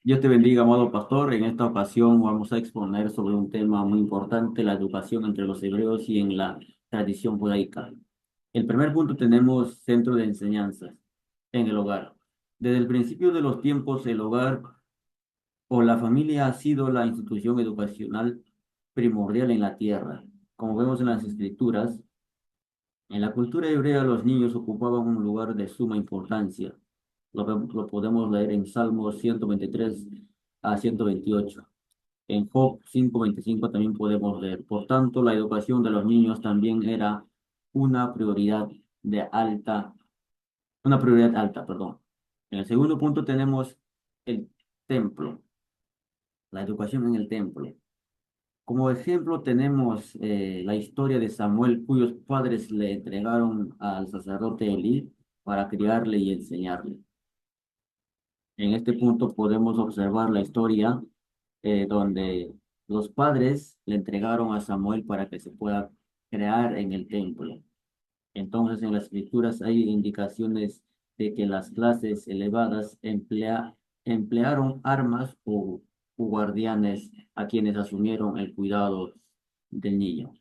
Dios te bendiga, amado pastor. En esta ocasión vamos a exponer sobre un tema muy importante, la educación entre los hebreos y en la tradición judaica. El primer punto tenemos centro de enseñanzas en el hogar. Desde el principio de los tiempos, el hogar o la familia ha sido la institución educacional primordial en la tierra. Como vemos en las escrituras, en la cultura hebrea los niños ocupaban un lugar de suma importancia. Lo podemos leer en Salmos 123 a 128. En Job 5:25 también podemos leer. Por tanto, la educación de los niños también era una prioridad de alta, una prioridad alta, perdón. En el segundo punto tenemos el templo, la educación en el templo. Como ejemplo tenemos la historia de Samuel, cuyos padres le entregaron al sacerdote Elí para criarle y enseñarle. En este punto podemos observar la historia donde los padres le entregaron a Samuel para que se pueda crear en el templo. Entonces, en las escrituras hay indicaciones de que las clases elevadas emplearon armas o guardianes a quienes asumieron el cuidado del niño.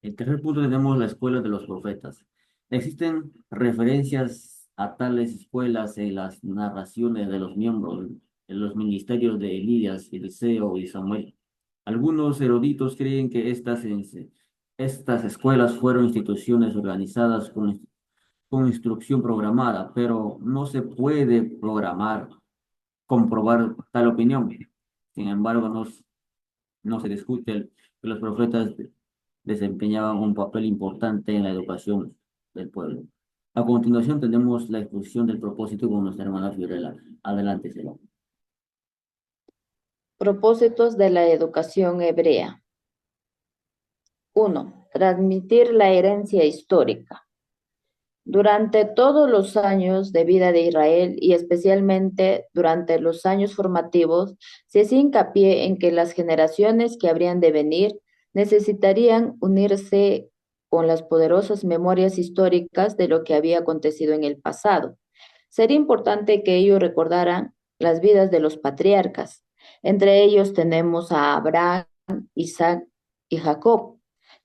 En tercer punto tenemos la escuela de los profetas. Existen referencias a tales escuelas en las narraciones de los miembros en los ministerios de Elías, Eliseo y Samuel. Algunos eruditos creen que estas escuelas fueron instituciones organizadas con instrucción programada, pero no se puede comprobar tal opinión. Sin embargo, no se discute que los profetas desempeñaban un papel importante en la educación del pueblo. A continuación tenemos la exposición del propósito con nuestra hermana Fiorella. Adelante, Sela. Propósitos de la educación hebrea. 1. Transmitir la herencia histórica. Durante todos los años de vida de Israel y especialmente durante los años formativos, se hacía hincapié en que las generaciones que habrían de venir necesitarían unirse con las poderosas memorias históricas de lo que había acontecido en el pasado. Sería importante que ellos recordaran las vidas de los patriarcas. Entre ellos tenemos a Abraham, Isaac y Jacob,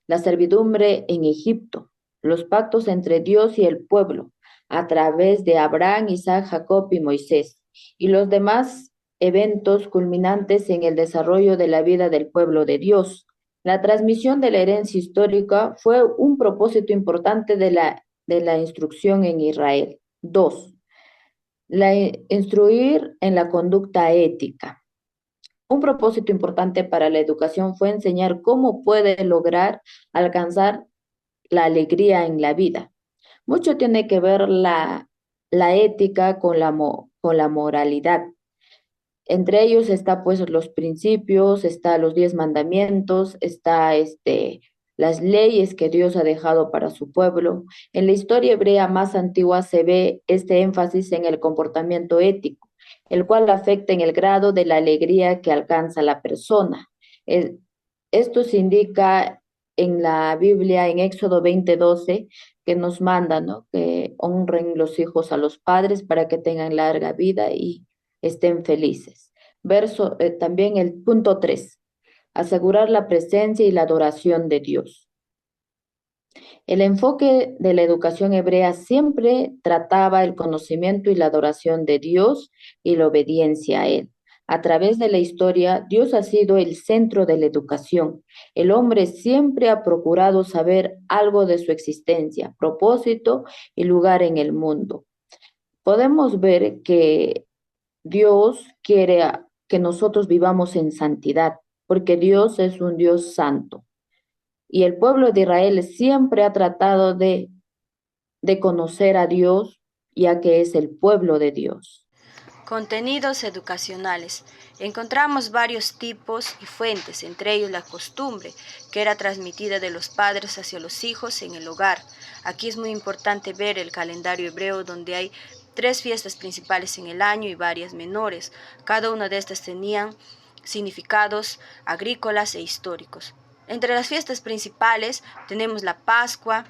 la servidumbre en Egipto, los pactos entre Dios y el pueblo, a través de Abraham, Isaac, Jacob y Moisés, y los demás eventos culminantes en el desarrollo de la vida del pueblo de Dios. La transmisión de la herencia histórica fue un propósito importante de la instrucción en Israel. 2. Instruir en la conducta ética. Un propósito importante para la educación fue enseñar cómo puede lograr alcanzar la alegría en la vida. Mucho tiene que ver la ética con la moralidad. Entre ellos está pues los principios, está los 10 mandamientos, está las leyes que Dios ha dejado para su pueblo. En la historia hebrea más antigua se ve este énfasis en el comportamiento ético, el cual afecta en el grado de la alegría que alcanza la persona. El- Esto se indica en la Biblia, en Éxodo 20:12, que nos manda, ¿no? Que honren los hijos a los padres para que tengan larga vida y estén felices. También el punto 3, asegurar la presencia y la adoración de Dios. El enfoque de la educación hebrea siempre trataba el conocimiento y la adoración de Dios y la obediencia a Él. A través de la historia, Dios ha sido el centro de la educación. El hombre siempre ha procurado saber algo de su existencia, propósito y lugar en el mundo. Podemos ver que Dios quiere que nosotros vivamos en santidad, porque Dios es un Dios santo. Y el pueblo de Israel siempre ha tratado de conocer a Dios, ya que es el pueblo de Dios. Contenidos educacionales. Encontramos varios tipos y fuentes, entre ellos la costumbre, que era transmitida de los padres hacia los hijos en el hogar. Aquí es muy importante ver el calendario hebreo donde hay 3 fiestas principales en el año y varias menores. Cada una de estas tenían significados agrícolas e históricos. Entre las fiestas principales tenemos la Pascua,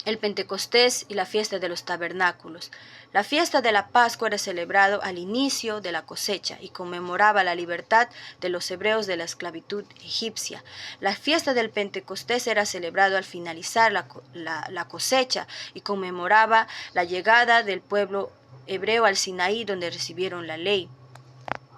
el Pentecostés y la fiesta de los tabernáculos. La fiesta de la Pascua era celebrado al inicio de la cosecha y conmemoraba la libertad de los hebreos de la esclavitud egipcia. La fiesta del Pentecostés era celebrado al finalizar la cosecha y conmemoraba la llegada del pueblo hebreo al Sinaí, donde recibieron la ley.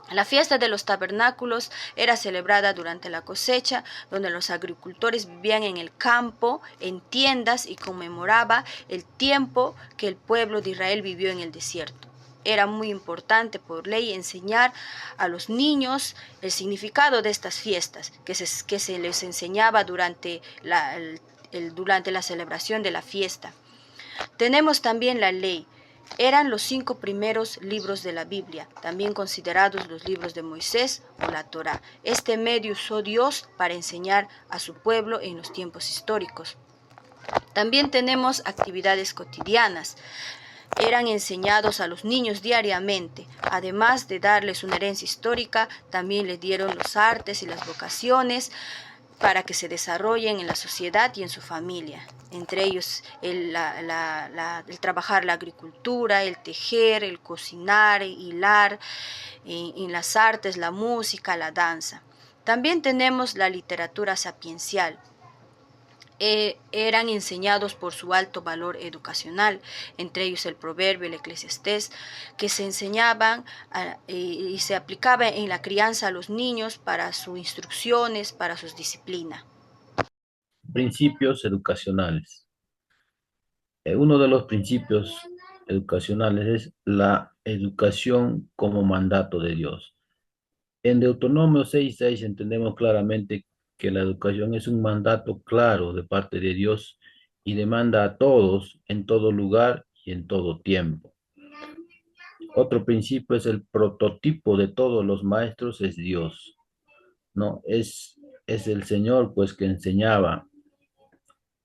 La fiesta de los tabernáculos era celebrada durante la cosecha, donde los agricultores vivían en el campo, en tiendas, y conmemoraba el tiempo que el pueblo de Israel vivió en el desierto. Era muy importante por ley enseñar a los niños el significado de estas fiestas, que se les enseñaba durante la celebración de la fiesta. Tenemos también la ley. Eran los 5 primeros libros de la Biblia, también considerados los libros de Moisés o la Torá. Este medio usó Dios para enseñar a su pueblo en los tiempos históricos. También tenemos actividades cotidianas. Eran enseñados a los niños diariamente. Además de darles una herencia histórica, también les dieron los artes y las vocaciones para que se desarrollen en la sociedad y en su familia. Entre ellos el trabajar la agricultura, el tejer, el cocinar, hilar, en las artes, la música, la danza. También tenemos la literatura sapiencial. Eran enseñados por su alto valor educacional, entre ellos el Proverbio, el Eclesiastés, que se enseñaban y se aplicaba en la crianza a los niños para sus instrucciones, para sus disciplinas. Principios educacionales. Uno de los principios educacionales es la educación como mandato de Dios. En Deuteronomio 6:6 entendemos claramente que la educación es un mandato claro de parte de Dios y demanda a todos, en todo lugar y en todo tiempo. Otro principio es el prototipo de todos los maestros es Dios, ¿no? Es el Señor, pues, que enseñaba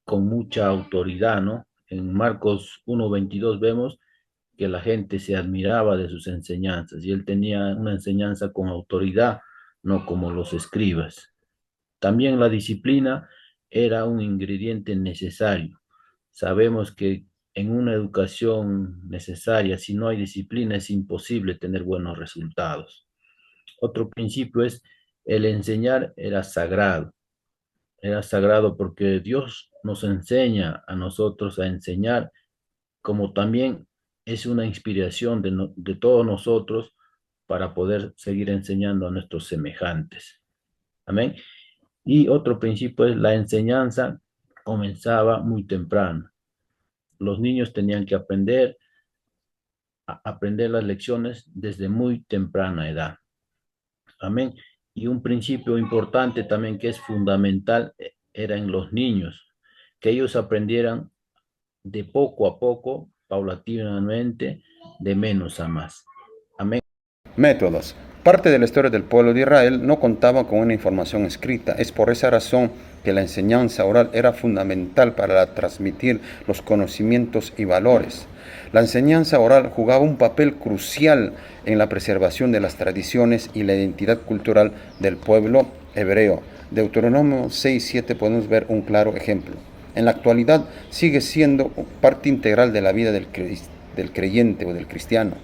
con mucha autoridad, ¿no? En Marcos 1:22 vemos que la gente se admiraba de sus enseñanzas y él tenía una enseñanza con autoridad, no como los escribas. También la disciplina era un ingrediente necesario. Sabemos que en una educación necesaria, si no hay disciplina, es imposible tener buenos resultados. Otro principio es el enseñar era sagrado. Era sagrado porque Dios nos enseña a nosotros a enseñar, como también es una inspiración de todos nosotros para poder seguir enseñando a nuestros semejantes. Amén. Y otro principio es la enseñanza comenzaba muy temprano. Los niños tenían que aprender las lecciones desde muy temprana edad. Amén. Y un principio importante también que es fundamental era en los niños, que ellos aprendieran de poco a poco, paulatinamente, de menos a más. Amén. Métodos. Parte de la historia del pueblo de Israel no contaba con una información escrita. Es por esa razón que la enseñanza oral era fundamental para transmitir los conocimientos y valores. La enseñanza oral jugaba un papel crucial en la preservación de las tradiciones y la identidad cultural del pueblo hebreo. Deuteronomio 6:7 podemos ver un claro ejemplo. En la actualidad sigue siendo parte integral de la vida del creyente o del cristiano.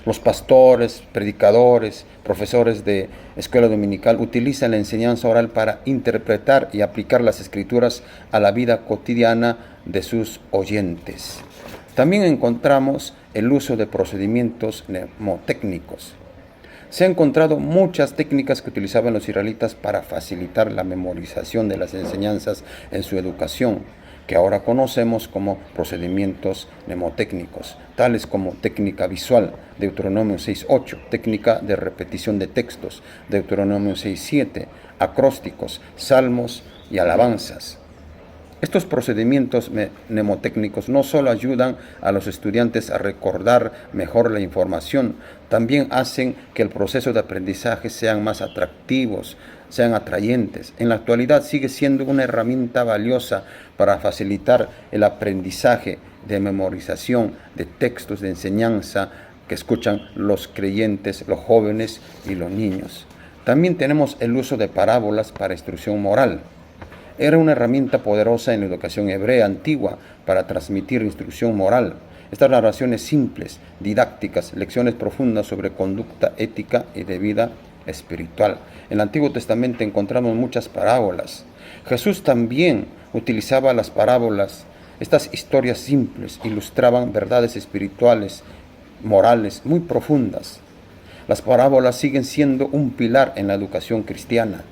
Los pastores, predicadores, profesores de escuela dominical utilizan la enseñanza oral para interpretar y aplicar las escrituras a la vida cotidiana de sus oyentes. También encontramos el uso de procedimientos mnemotécnicos. Se han encontrado muchas técnicas que utilizaban los israelitas para facilitar la memorización de las enseñanzas en su educación, que ahora conocemos como procedimientos mnemotécnicos, tales como técnica visual, Deuteronomio 6:8, técnica de repetición de textos, Deuteronomio 6:7, acrósticos, salmos y alabanzas. Estos procedimientos mnemotécnicos no solo ayudan a los estudiantes a recordar mejor la información, también hacen que el proceso de aprendizaje sean más atractivos, sean atrayentes. En la actualidad sigue siendo una herramienta valiosa para facilitar el aprendizaje de memorización de textos de enseñanza que escuchan los creyentes, los jóvenes y los niños. También tenemos el uso de parábolas para instrucción moral. Era una herramienta poderosa en la educación hebrea antigua para transmitir instrucción moral. Estas narraciones simples, didácticas, lecciones profundas sobre conducta ética y de vida espiritual. En el Antiguo Testamento encontramos muchas parábolas. Jesús también utilizaba las parábolas. Estas historias simples ilustraban verdades espirituales, morales muy profundas. Las parábolas siguen siendo un pilar en la educación cristiana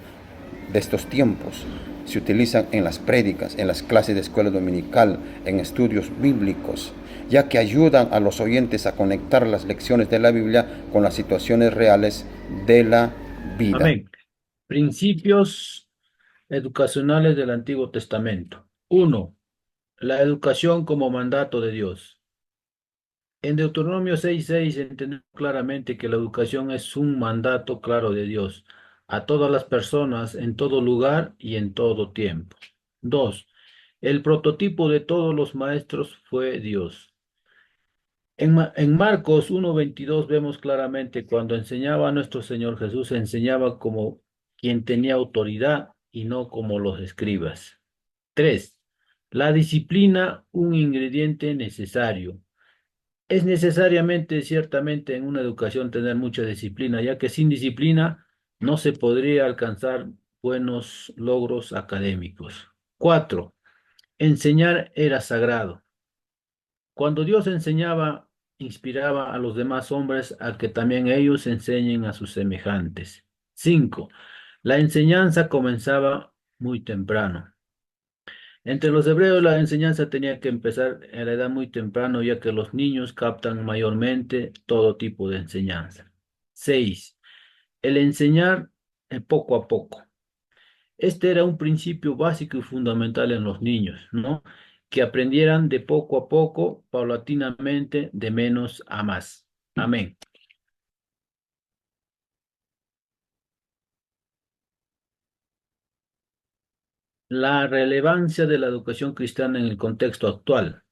de estos tiempos. Se utilizan en las prédicas, en las clases de escuela dominical, en estudios bíblicos, ya que ayudan a los oyentes a conectar las lecciones de la Biblia con las situaciones reales de la vida. Amén. Principios educacionales del Antiguo Testamento. 1. La educación como mandato de Dios. En Deuteronomio 6:6 entendemos claramente que la educación es un mandato claro de Dios a todas las personas, en todo lugar y en todo tiempo. 2. El prototipo de todos los maestros fue Dios. En Marcos 1:22 vemos claramente cuando enseñaba a nuestro Señor Jesús, enseñaba como quien tenía autoridad y no como los escribas. 3. La disciplina, un ingrediente necesario. Es necesariamente, ciertamente, en una educación tener mucha disciplina, ya que sin disciplina no se podría alcanzar buenos logros académicos. 4. Enseñar era sagrado. Cuando Dios enseñaba, inspiraba a los demás hombres a que también ellos enseñen a sus semejantes. 5. La enseñanza comenzaba muy temprano. Entre los hebreos la enseñanza tenía que empezar a la edad muy temprano, ya que los niños captan mayormente todo tipo de enseñanza. 6. El enseñar poco a poco. Este era un principio básico y fundamental en los niños, ¿no? Que aprendieran de poco a poco, paulatinamente, de menos a más. Amén. La relevancia de la educación cristiana en el contexto actual.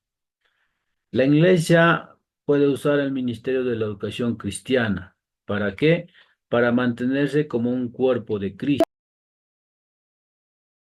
La Iglesia puede usar el ministerio de la educación cristiana. ¿Para qué? Para mantenerse como un cuerpo de Cristo.